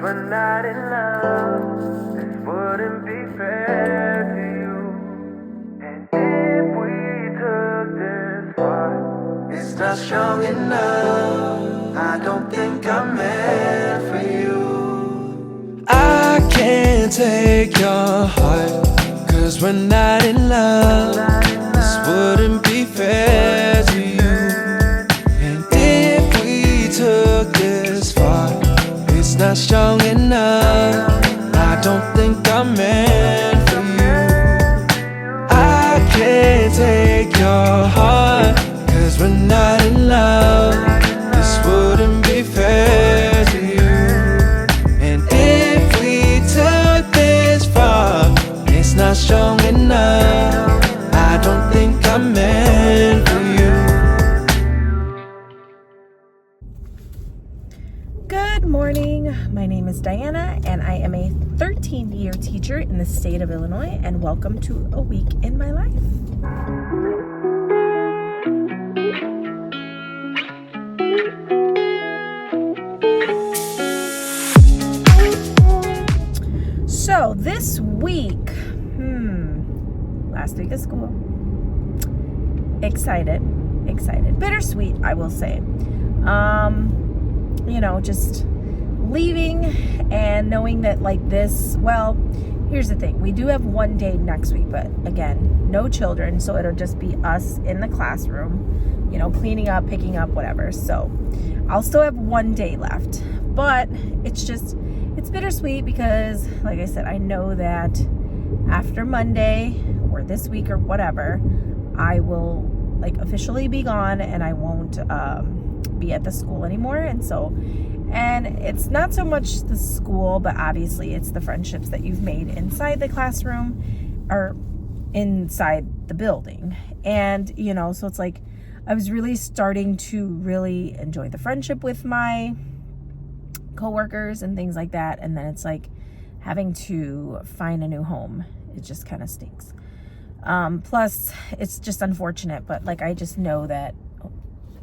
we're not in love, this wouldn't be fair to you. And if we took this far, it's not strong enough. I don't think I'm meant for you. I can't take your heart, 'cause we're not in love, this wouldn't be fair to you. And if we took this far, it's not strong enough. I don't think I'm meant for you. I can't take your heart, 'cause we're not in love, this wouldn't be fair to you. And if we took this far, it's not strong enough. I don't think I'm meant for you. Good morning. My name is Diana, and I am a 13-year teacher in the state of Illinois, and welcome to a week in my life. So this week, last week of school, excited, bittersweet, I will say. Just leaving and knowing that here's the thing. We do have one day next week, but again, no children. So it'll just be us in the classroom, cleaning up, picking up, whatever. So I'll still have one day left, but it's bittersweet because, like I said, I know that after Monday or this week or whatever, I will officially be gone and I won't be at the school anymore. And it's not so much the school, but obviously it's the friendships that you've made inside the classroom or inside the building. And, so it's like I was really starting to really enjoy the friendship with my coworkers and things like that. And then it's like having to find a new home. It just kind of stinks. Plus it's just unfortunate, but I just know that,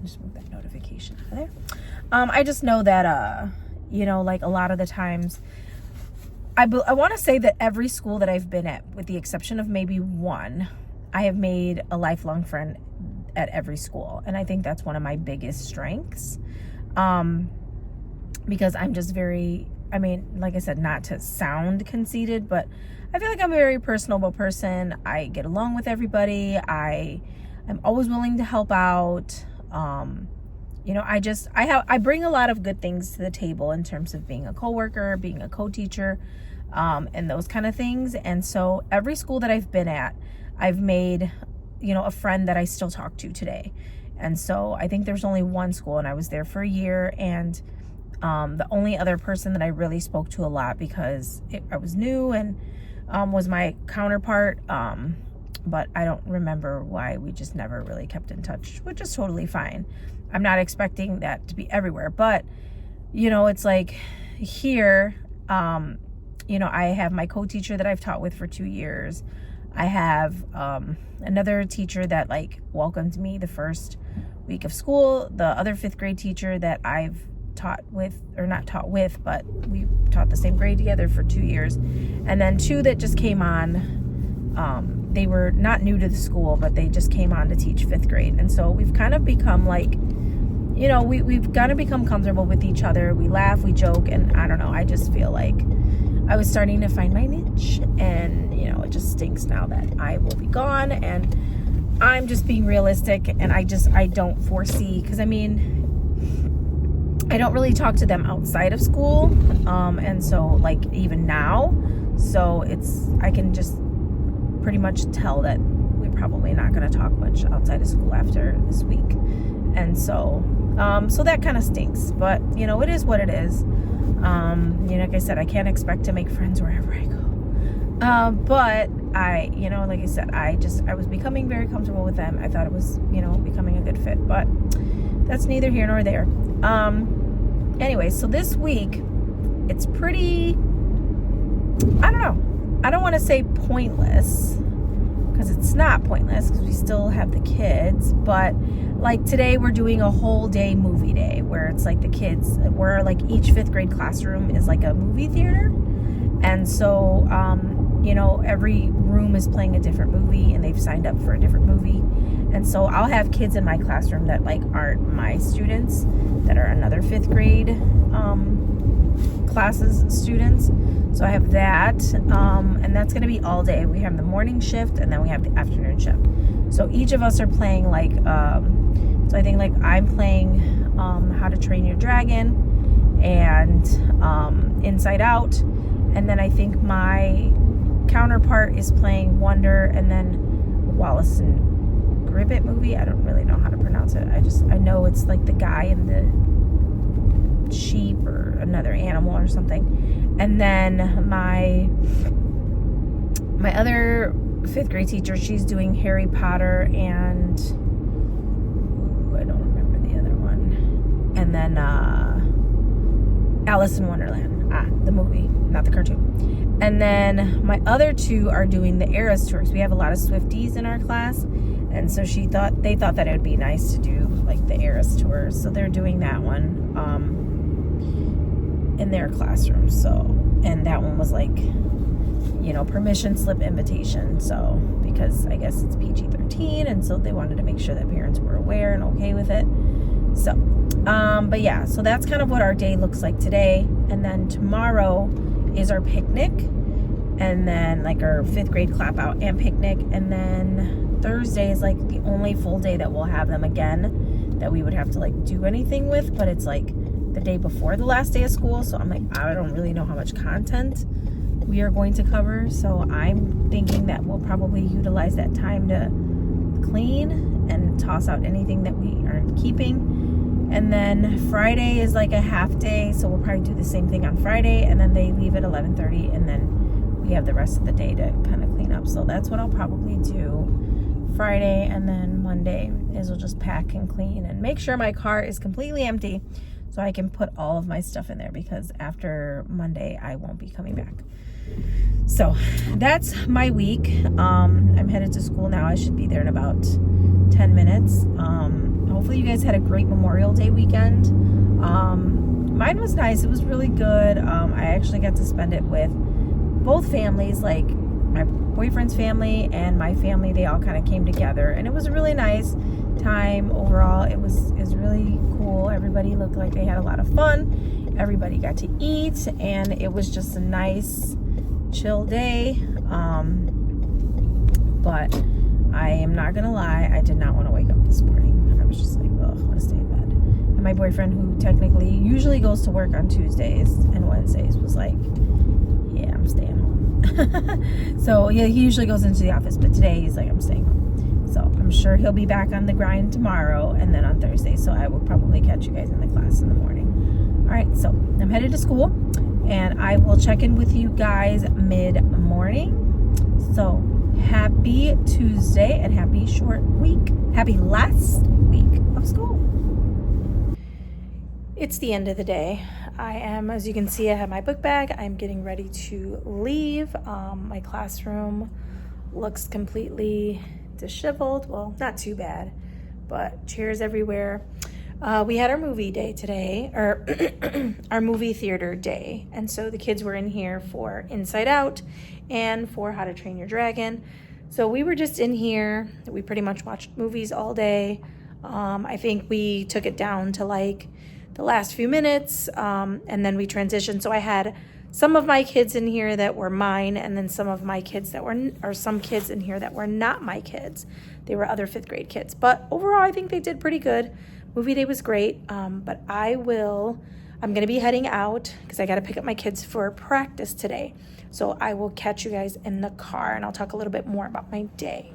just move that notification out of there. I just know that, a lot of the times, I want to say that every school that I've been at, with the exception of maybe one, I have made a lifelong friend at every school. And I think that's one of my biggest strengths. Because I'm just like I said, not to sound conceited, but I feel like I'm a very personable person. I get along with everybody. I'm always willing to help out. I bring a lot of good things to the table in terms of being a coworker, being a co-teacher, and those kind of things. And so every school that I've been at, I've made, a friend that I still talk to today. And so I think there's only one school, and I was there for a year, and the only other person that I really spoke to a lot because I was new and was my counterpart. But I don't remember why we just never really kept in touch, which is totally fine. I'm not expecting that to be everywhere, but it's like here, I have my co-teacher that I've taught with for 2 years. I have another teacher that welcomed me the first week of school. The other 5th grade teacher that I've taught with, or not taught with, but we taught the same grade together for 2 years. And then 2 that just came on. They were not new to the school, but they just came on to teach 5th grade. And so we've kind of become we've kind of become comfortable with each other. We laugh, we joke, and I don't know, I just feel like I was starting to find my niche. And, it just stinks now that I will be gone. And I'm just being realistic, and I don't foresee, because I don't really talk to them outside of school. And so even now, so I can just pretty much tell that we're probably not going to talk much outside of school after this week. And so that kind of stinks, but it is what it is. Like I said, I can't expect to make friends wherever I go. But like I said, I was becoming very comfortable with them. I thought it was, becoming a good fit, but that's neither here nor there. Anyway, so this week it's pretty, I don't know. I don't want to say pointless, because it's not pointless, because we still have the kids, but today we're doing a whole day movie day, where it's like the kids, we're like each 5th grade classroom is like a movie theater. And so, you know, every room is playing a different movie and they've signed up for a different movie. And so I'll have kids in my classroom that like aren't my students, that are another 5th grade classes students. So I have that, and that's going to be all day. We have the morning shift and then we have the afternoon shift. So each of us are playing like, so I think like I'm playing How to Train Your Dragon and Inside Out. And then I think my counterpart is playing Wonder and then Wallace and Gromit movie. I don't really know how to pronounce it. I know it's like the guy and the sheep or another animal or something. And then my other 5th grade teacher, she's doing Harry Potter and I don't remember the other one. And then Alice in Wonderland. The movie, not the cartoon. And then my other 2 are doing the Eras tours. We have a lot of Swifties in our class, and so they thought that it would be nice to do like the Eras tours. So they're doing that one in their classroom. So, and that one was like, you know, permission slip invitation. So because I guess it's PG-13, and so they wanted to make sure that parents were aware and okay with it. So, but yeah, so that's kind of what our day looks like today. And then tomorrow is our picnic, and then like our 5th grade clap out and picnic. And then Thursday is like the only full day that we'll have them again, that we would have to like do anything with, but it's like the day before the last day of school. So I'm like, I don't really know how much content we are going to cover. So I'm thinking that we'll probably utilize that time to clean and toss out anything that we aren't keeping. And then Friday is like a half day, so we'll probably do the same thing on Friday, and then they leave at 11:30, and then we have the rest of the day to kind of clean up. So that's what I'll probably do Friday, and then Monday is we'll just pack and clean and make sure my car is completely empty so I can put all of my stuff in there, because after Monday I won't be coming back. So that's my week. I'm headed to school now. I should be there in about 10 minutes. Hopefully you guys had a great Memorial Day weekend. Mine was nice. It was really good. I actually got to spend it with both families, like my boyfriend's family and my family. They all kind of came together, and it was a really nice time overall. It was really cool. Everybody looked like they had a lot of fun. Everybody got to eat, and it was just a nice chill day. But I am not gonna lie, I did not want to wake up this morning. I was just like, oh, I want to stay in bed. And my boyfriend, who technically usually goes to work on Tuesdays and Wednesdays, was like, yeah, I'm staying home. So yeah, he usually goes into the office, but today he's like, I'm staying home. So I'm sure he'll be back on the grind tomorrow and then on Thursday. So I will probably catch you guys in the class in the morning. All right, so I'm headed to school, and I will check in with you guys mid-morning. So happy Tuesday and happy short week. Happy last week of school. It's the end of the day. I am, as you can see, I have my book bag. I'm getting ready to leave. My classroom looks completely disheveled. Well, not too bad, but chairs everywhere. We had our movie day today, or our movie theater day. And so the kids were in here for Inside Out and for How to Train Your Dragon. So we were just in here. We pretty much watched movies all day. I think we took it down to like the last few minutes, and then we transitioned. So I had some of my kids in here that were mine, and then some of my kids that were, or some kids in here that were not my kids. They were other 5th grade kids. But overall, I think they did pretty good. Movie day was great, but I'm going to be heading out because I got to pick up my kids for practice today. So I will catch you guys in the car, and I'll talk a little bit more about my day.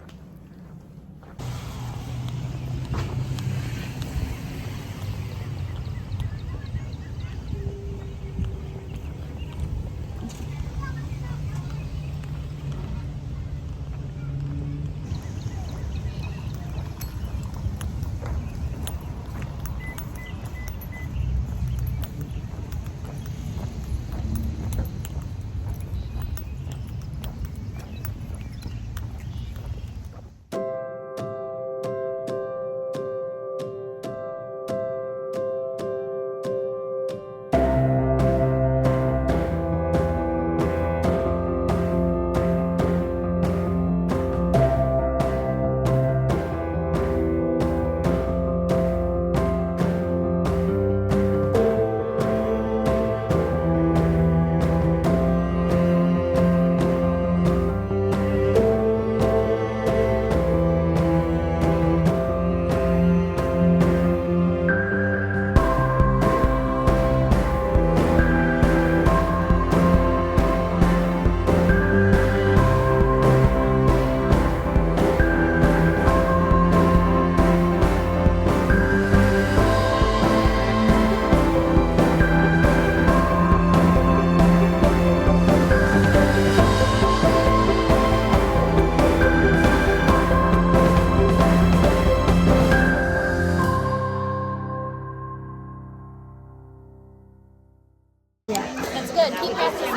good. Keep practicing.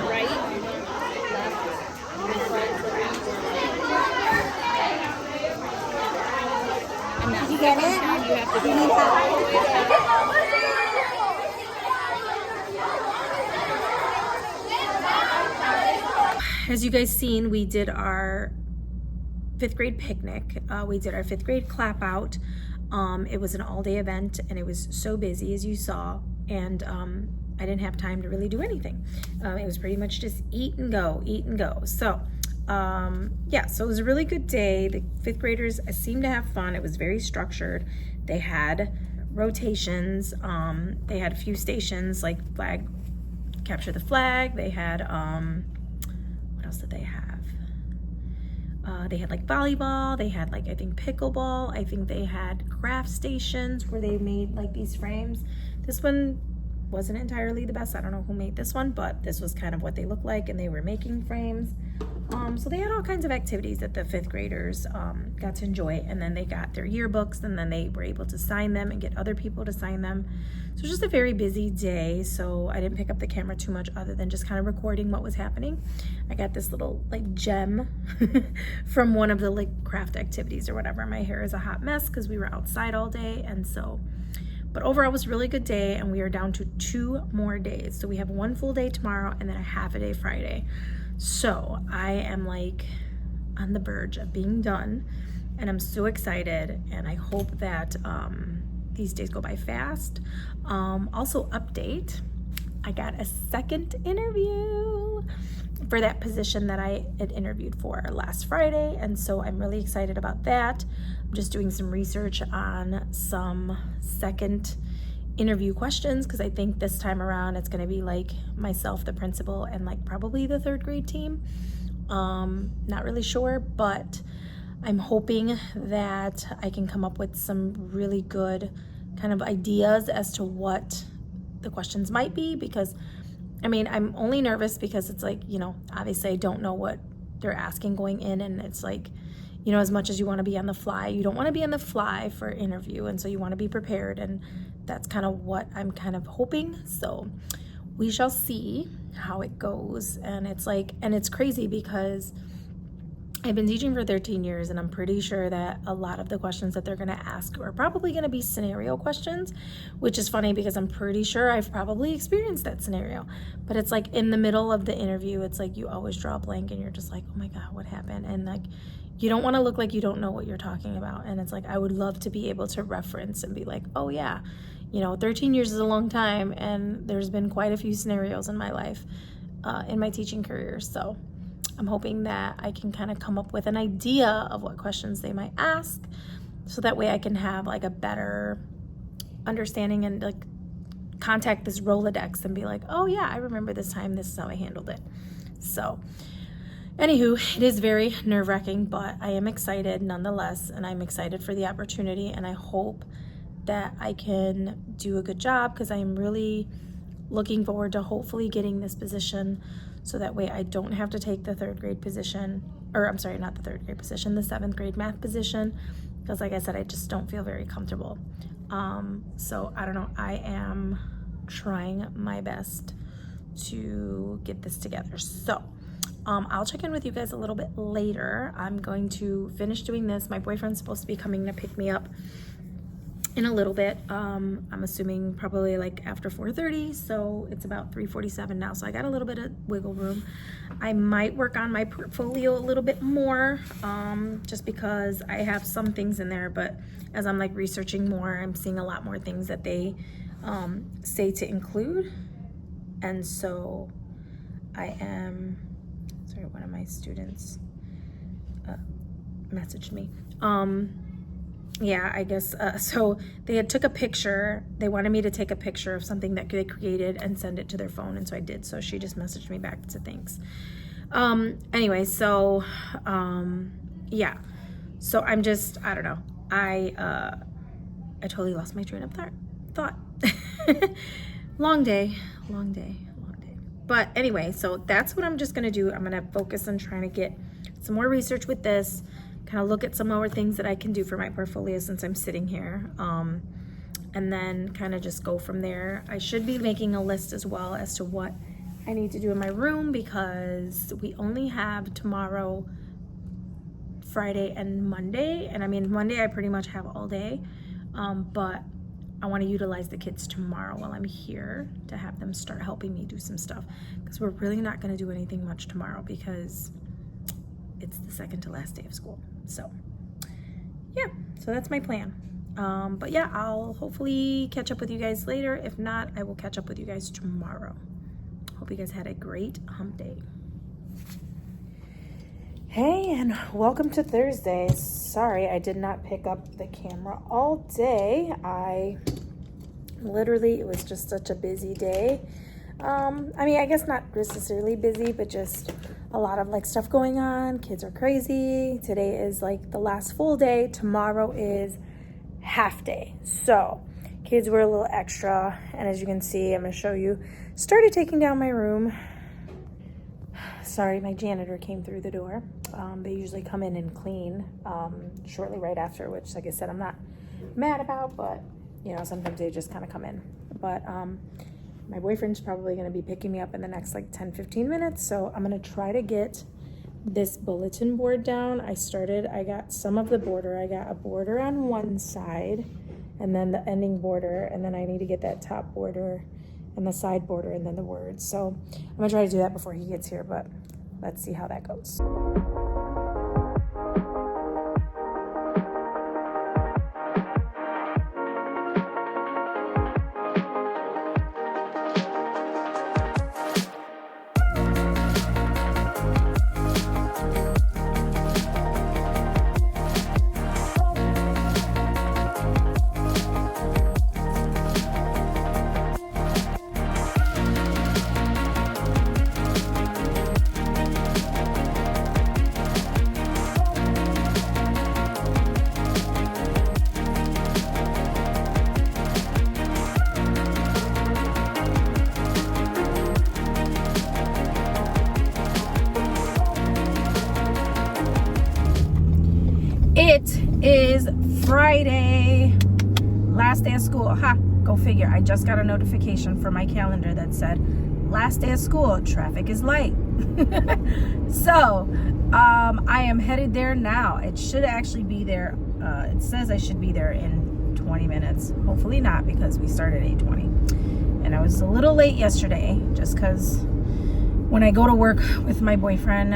Right? Did you get it? You have to do As you guys seen, we did our 5th grade picnic. We did our 5th grade clap out. It was an all-day event and it was so busy, as you saw, and I didn't have time to really do anything. It was pretty much just eat and go. So yeah, so it was a really good day. The 5th graders seemed to have fun. It was very structured. They had rotations. They had a few stations like flag, capture the flag. They had what else did they have? They had like volleyball. They had like, I think, pickleball. I think they had craft stations where they made like these frames. This one wasn't entirely the best. I don't know who made this one, but this was kind of what they looked like, and they were making frames. So they had all kinds of activities that the 5th graders got to enjoy, and then they got their yearbooks, and then they were able to sign them and get other people to sign them. So it was just a very busy day, so I didn't pick up the camera too much other than just kind of recording what was happening. I got this little like gem from one of the like craft activities or whatever. My hair is a hot mess because we were outside all day, and so, but overall it was a really good day, and we are down to 2 more days. So we have 1 full day tomorrow and then a half a day Friday. So I am like on the verge of being done, and I'm so excited, and I hope that these days go by fast. Also update, I got a 2nd interview for that position that I had interviewed for last Friday, and so I'm really excited about that. I'm just doing some research on some 2nd interview questions, because I think this time around it's going to be like myself, the principal, and like probably the 3rd grade team. Not really sure, but I'm hoping that I can come up with some really good kind of ideas as to what the questions might be, because I mean, I'm only nervous because it's like, you know, obviously I don't know what they're asking going in, and it's like, you know, as much as you want to be on the fly, you don't want to be on the fly for interview, and so you want to be prepared, and that's kind of what I'm kind of hoping. So we shall see how it goes. And it's like, and it's crazy because I've been teaching for 13 years, and I'm pretty sure that a lot of the questions that they're going to ask are probably going to be scenario questions, which is funny because I'm pretty sure I've probably experienced that scenario. But it's like in the middle of the interview, it's like you always draw a blank and you're just like, oh my God, what happened? And like, you don't want to look like you don't know what you're talking about. And it's like, I would love to be able to reference and be like, oh yeah, you know, 13 years is a long time, and there's been quite a few scenarios in my life, in my teaching career. So I'm hoping that I can kind of come up with an idea of what questions they might ask, so that way I can have like a better understanding and like contact this Rolodex and be like, oh yeah, I remember this time, this is how I handled it. So anywho, it is very nerve-wracking, but I am excited nonetheless, and I'm excited for the opportunity, and I hope that I can do a good job, because I am really looking forward to hopefully getting this position, so that way I don't have to take the 3rd grade position, or I'm sorry, not the 3rd grade position, the 7th grade math position, because like I said, I just don't feel very comfortable. So I don't know, I am trying my best to get this together. So I'll check in with you guys a little bit later. I'm going to finish doing this. My boyfriend's supposed to be coming to pick me up in a little bit. I'm assuming probably like after 4:30, so it's about 3:47 now, so I got a little bit of wiggle room. I might work on my portfolio a little bit more, just because I have some things in there, but as I'm like researching more, I'm seeing a lot more things that they say to include. And so I am, sorry, one of my students messaged me. Yeah, I guess, so they had took a picture. They wanted me to take a picture of something that they created and send it to their phone, and so I did. So she just messaged me back to thanks. Anyway, so, yeah. So I'm just, I don't know. I totally lost my train of thought. Long day. But anyway, so that's what I'm just gonna do. I'm gonna focus on trying to get some more research with this, kind of look at some more things that I can do for my portfolio since I'm sitting here, and then kind of just go from there. I should be making a list as well as to what I need to do in my room because we only have tomorrow, Friday, and Monday. And I mean, Monday I pretty much have all day, but I want to utilize the kids tomorrow while I'm here to have them start helping me do some stuff, because we're really not going to do anything much tomorrow because it's the second to last day of school. So yeah, so that's my plan. But yeah, I'll hopefully catch up with you guys later. If not, I will catch up with you guys tomorrow. Hope you guys had a great hump day. Hey, and welcome to Thursday. Sorry, I did not pick up the camera all day. It was just such a busy day. I mean, I guess not necessarily busy, but just a lot of like stuff going on. Kids are crazy. Today is like the last full day. Tomorrow is half day. So kids were a little extra. And as you can see, I'm going to show you, started taking down my room. Sorry, my janitor came through the door. They usually come in and clean shortly right after, which, like I said, I'm not mad about, but you know, sometimes they just kind of come in. But my boyfriend's probably going to be picking me up in the next like 10-15 minutes, so I'm going to try to get this bulletin board down. I got some of the border. I got a border on one side and then the ending border, and then I need to get that top border and the side border and then the words. So I'm gonna try to do that before he gets here, but let's see how that goes. It is Friday, last day of school. Ha, go figure. I just got a notification from my calendar that said last day of school, traffic is light. So I am headed there now. It should actually be there. It says I should be there in 20 minutes. Hopefully not, because we started at 8:20. And I was a little late yesterday just because when I go to work with my boyfriend,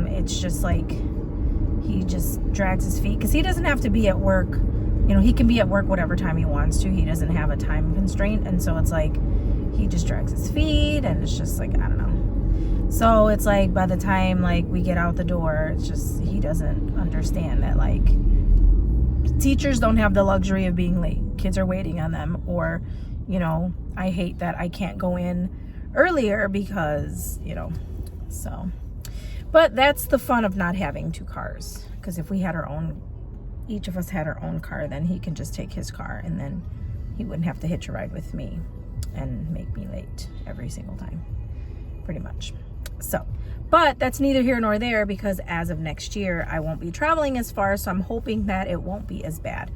it's just like he just drags his feet because he doesn't have to be at work. You know, he can be at work whatever time he wants to. He doesn't have a time constraint. And so it's like he just drags his feet, and it's just like, I don't know. So it's like by the time like we get out the door, it's just he doesn't understand that like teachers don't have the luxury of being late. Kids are waiting on them. Or, you know, I hate that I can't go in earlier because, you know, so. But that's the fun of not having two cars. Because if we had our own, each of us had our own car, then he can just take his car and then he wouldn't have to hitch a ride with me and make me late every single time, pretty much. So, but that's neither here nor there, because as of next year, I won't be traveling as far, so I'm hoping that it won't be as bad.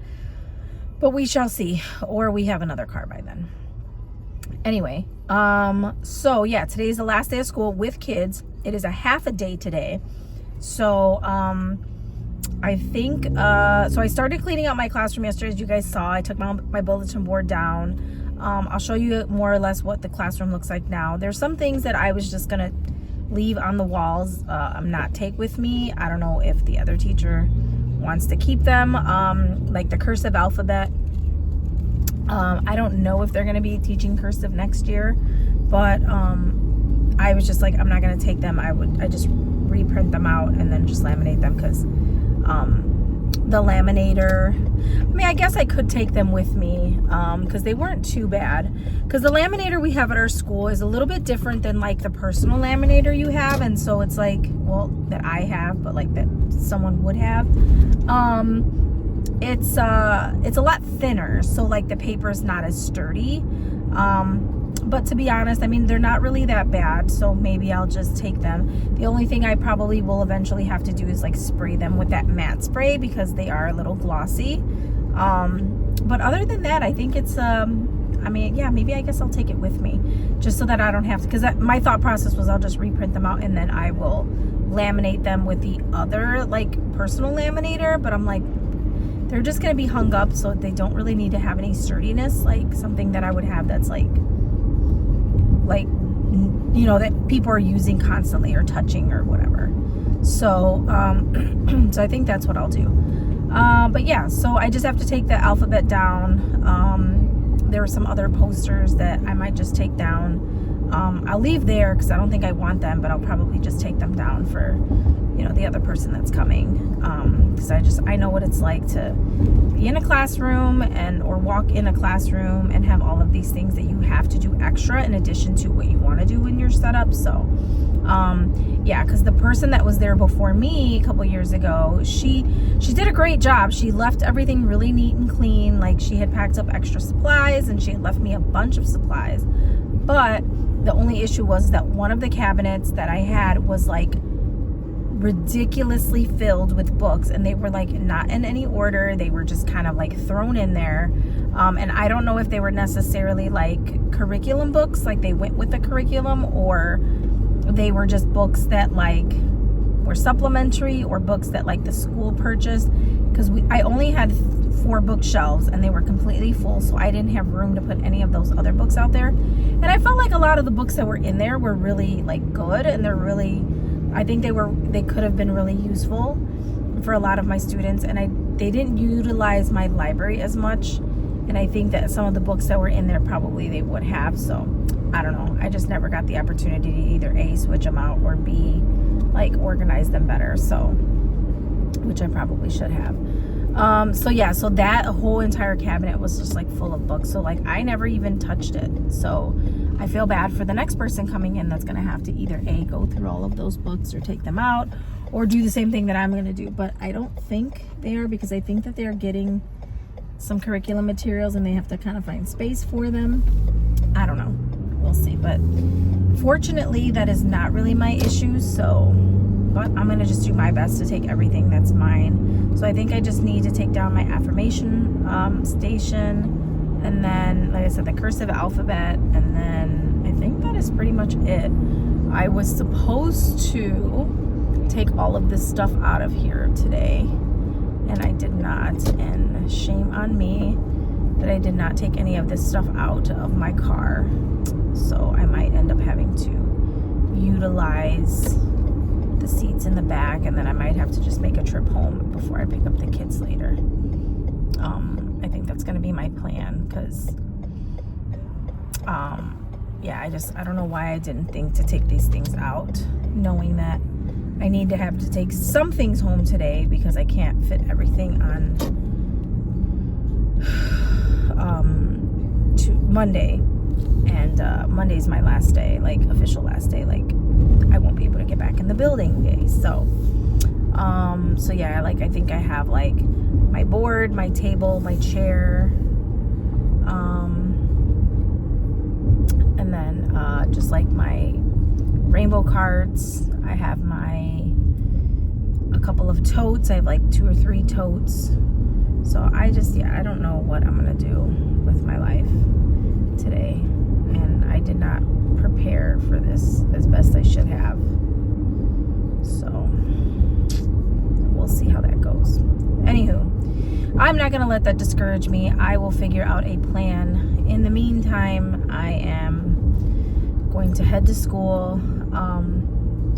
But we shall see, or we have another car by then. Anyway, so yeah, today's the last day of school with kids. It is a half a day today. So, I think, so I started cleaning out my classroom yesterday, as you guys saw. I took my bulletin board down. I'll show you more or less what the classroom looks like now. There's some things that I was just gonna leave on the walls, not take with me. I don't know if the other teacher wants to keep them, like the cursive alphabet. I don't know if they're going to be teaching cursive next year, but I was just like, I'm not going to take them. I just reprint them out and then just laminate them, because the laminator, I mean, I guess I could take them with me, because they weren't too bad. Because the laminator we have at our school is a little bit different than like the personal laminator you have, and so it's like, well, that I have, but like that someone would have. It's a lot thinner, so like the paper is not as sturdy. But to be honest, I mean, they're not really that bad, so maybe I'll just take them. The only thing I probably will eventually have to do is like spray them with that matte spray, because they are a little glossy. But other than that, I think it's I mean, yeah, maybe I guess I'll take it with me just so that I don't have to, because my thought process was I'll just reprint them out and then I will laminate them with the other like personal laminator. But I'm like, they're just going to be hung up, so they don't really need to have any sturdiness, like something that I would have that's like you know, that people are using constantly or touching or whatever. So so I think that's what I'll do. But yeah, so I just have to take the alphabet down. There were some other posters that I might just take down. I'll leave there because I don't think I want them, but I'll probably just take them down for, you know, the other person that's coming. Because I know what it's like to be in a classroom or walk in a classroom and have all of these things that you have to do extra in addition to what you want to do when you're set up. So yeah, because the person that was there before me a couple years ago, she did a great job. She left everything really neat and clean. Like, she had packed up extra supplies and she had left me a bunch of supplies. But the only issue was that one of the cabinets that I had was like ridiculously filled with books, and they were like not in any order. They were just kind of like thrown in there. And I don't know if they were necessarily like curriculum books, like they went with the curriculum, or they were just books that like were supplementary, or books that like the school purchased, because I only had 4 bookshelves and they were completely full, so I didn't have room to put any of those other books out there. And I felt like a lot of the books that were in there were really like good, and they're really, I think they could have been really useful for a lot of my students, and they didn't utilize my library as much, and I think that some of the books that were in there probably they would have. So I don't know, I just never got the opportunity to either A, switch them out, or B, like organize them better, so, which I probably should have. So yeah, so that whole entire cabinet was just like full of books, so like I never even touched it. So I feel bad for the next person coming in that's gonna have to either A, go through all of those books or take them out, or do the same thing that I'm gonna do. But I don't think they are, because I think that they're getting some curriculum materials and they have to kind of find space for them. I don't know, we'll see. But fortunately that is not really my issue, so, but I'm gonna just do my best to take everything that's mine. So I think I just need to take down my affirmation station, and then, like I said, the cursive alphabet, and then I think that is pretty much it. I was supposed to take all of this stuff out of here today, and I did not, and shame on me that I did not take any of this stuff out of my car. So I might end up having to utilize the seats in the back, and then I might have to just make a trip home before I pick up the kids later. I think that's going to be my plan, because yeah, I don't know why I didn't think to take these things out, knowing that I need to have to take some things home today, because I can't fit everything on to Monday. And Monday's my last day, like official last day, like I won't be able to get back in the building day. So so yeah, like I think I have like my board, my table, my chair, and then just like my rainbow cards. I have a couple of totes. I have like 2 or 3 totes. So I don't know what I'm gonna do with my life today, and I did not prepare for this as best I should have. So we'll see how that goes. Anywho, I'm not gonna let that discourage me. I will figure out a plan. In the meantime, I am going to head to school.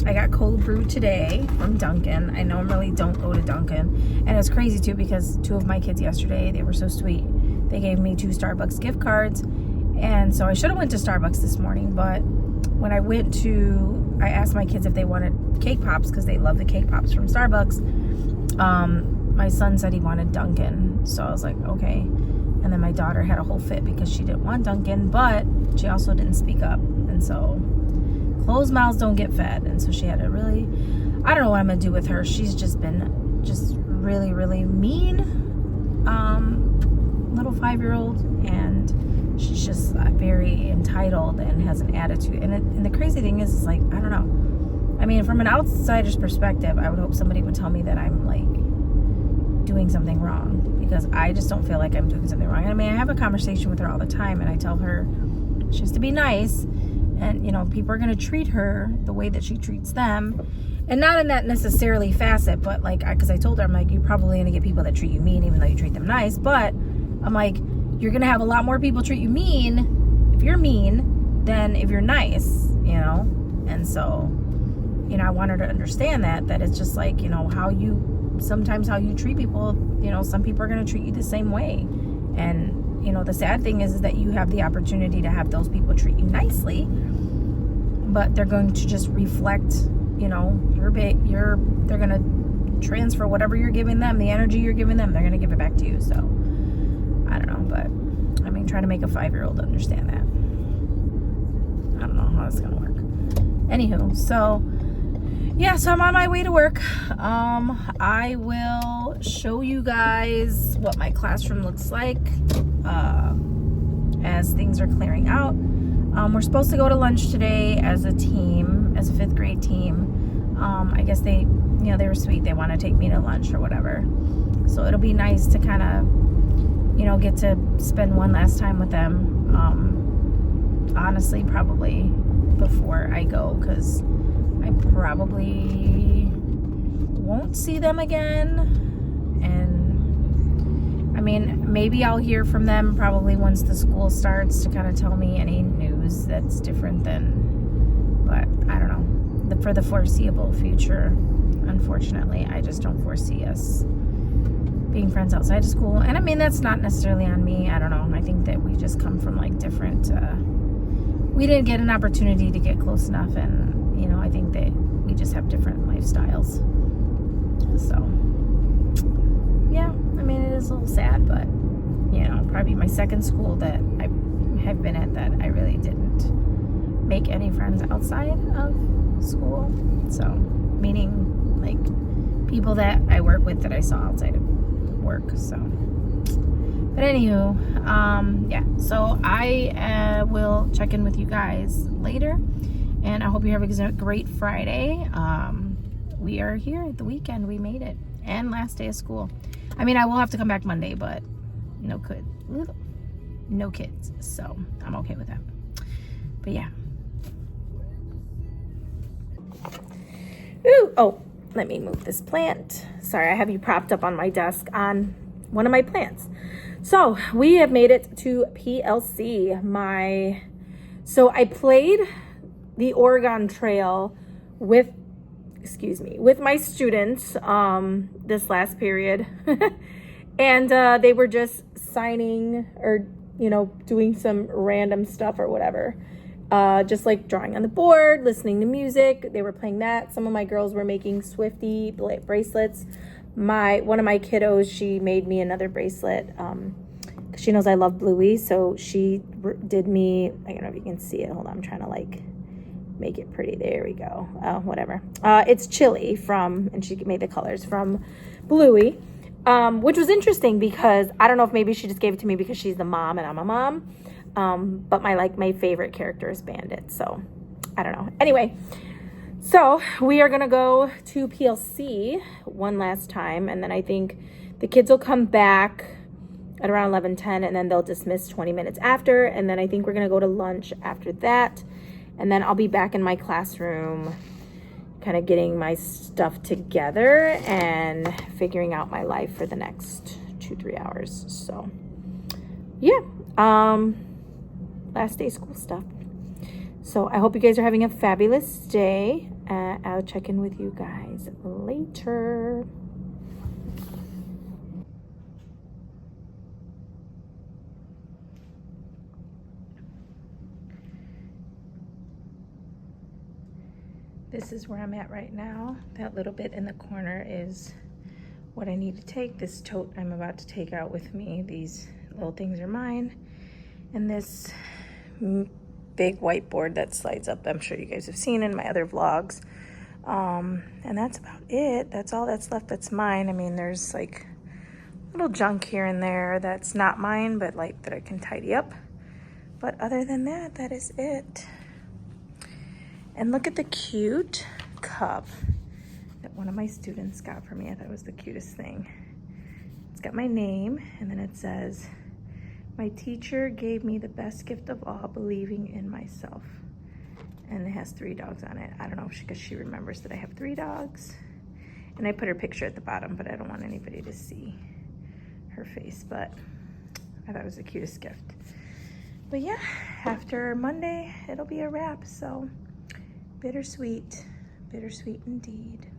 I got cold brew today from Dunkin'. I normally don't go to Dunkin', and it's crazy too, because 2 of my kids yesterday, they were so sweet. They gave me 2 Starbucks gift cards, and so I should have went to Starbucks this morning, but when I asked my kids if they wanted cake pops, because they love the cake pops from Starbucks. My son said he wanted Dunkin', so I was like, okay. And then my daughter had a whole fit because she didn't want Dunkin', but she also didn't speak up, and so closed mouths don't get fed. And so she had a really, I don't know what I'm gonna do with her. She's just been really, really mean little 5-year-old, and she's just very entitled and has an attitude. And the crazy thing is like, I don't know, I mean, from an outsider's perspective, I would hope somebody would tell me that I'm like doing something wrong, because I just don't feel like I'm doing something wrong. I mean, I have a conversation with her all the time, and I tell her she has to be nice, and you know, people are going to treat her the way that she treats them, and not in that necessarily facet, but like, because I told her, I'm like, you're probably going to get people that treat you mean even though you treat them nice, but I'm like, you're going to have a lot more people treat you mean if you're mean than if you're nice, you know. And so, you know, I want her to understand that it's just like, you know, sometimes how you treat people, you know, some people are going to treat you the same way. And, you know, the sad thing is that you have the opportunity to have those people treat you nicely, but they're going to just reflect, you know, they're going to transfer whatever you're giving them, the energy you're giving them, they're going to give it back to you. So, I don't know, but, I mean, try to make a 5-year-old understand that. I don't know how that's going to work. Anywho, so, yeah, so I'm on my way to work. I will show you guys what my classroom looks like as things are clearing out. We're supposed to go to lunch today as a team, as a 5th grade team. I guess they were sweet. They want to take me to lunch or whatever. So it'll be nice to kind of, you know, get to spend one last time with them. Honestly, probably before I go, because I probably won't see them again. And I mean, maybe I'll hear from them probably once the school starts to kind of tell me any news that's different than, but I don't know. For the foreseeable future, unfortunately, I just don't foresee us being friends outside of school. And I mean, that's not necessarily on me. I don't know. I think that we just come from like different, we didn't get an opportunity to get close enough, and you know, I think that we just have different lifestyles. So yeah, I mean, it is a little sad, but you know, probably my second school that I have been at that I really didn't make any friends outside of school. So meaning like people that I work with that I saw outside of work. So, but anywho, yeah, so I will check in with you guys later, and I hope you're having a great Friday. We are here at the weekend. We made it, and last day of school. I mean, I will have to come back Monday, but no kids, so I'm okay with that. But yeah. Ooh, oh, let me move this plant. Sorry, I have you propped up on my desk on one of my plants. So we have made it to PLC. So I played the Oregon Trail with my students this last period. And they were just signing or, you know, doing some random stuff or whatever. Just like drawing on the board, listening to music. They were playing that. Some of my girls were making Swiftie bracelets. One of my kiddos, she made me another bracelet because she knows I love Bluey. So she did me, I don't know if you can see it. Hold on, I'm trying to like make it pretty. There we go. Whatever. It's Chili and she made the colors from Bluey, which was interesting because I don't know if maybe she just gave it to me because she's the mom and I'm a mom. But my favorite character is Bandit. So I don't know. Anyway, so we are going to go to PLC one last time. And then I think the kids will come back at around 11:10, and then they'll dismiss 20 minutes after. And then I think we're going to go to lunch after that. And then I'll be back in my classroom kind of getting my stuff together and figuring out my life for the next 2-3 hours. So yeah, last day school stuff. So I hope you guys are having a fabulous day. I'll check in with you guys later. This is where I'm at right now. That little bit in the corner is what I need to take. This tote I'm about to take out with me. These little things are mine. And this big whiteboard that slides up, I'm sure you guys have seen in my other vlogs. And that's about it. That's all that's left that's mine. I mean, there's like little junk here and there that's not mine, but like that I can tidy up. But other than that, that is it. And look at the cute cup that one of my students got for me. I thought it was the cutest thing. It's got my name, and then it says, my teacher gave me the best gift of all, believing in myself. And it has 3 dogs on it. I don't know if because she remembers that I have 3 dogs. And I put her picture at the bottom, but I don't want anybody to see her face, but I thought it was the cutest gift. But yeah, after Monday, it'll be a wrap, so bittersweet, bittersweet indeed.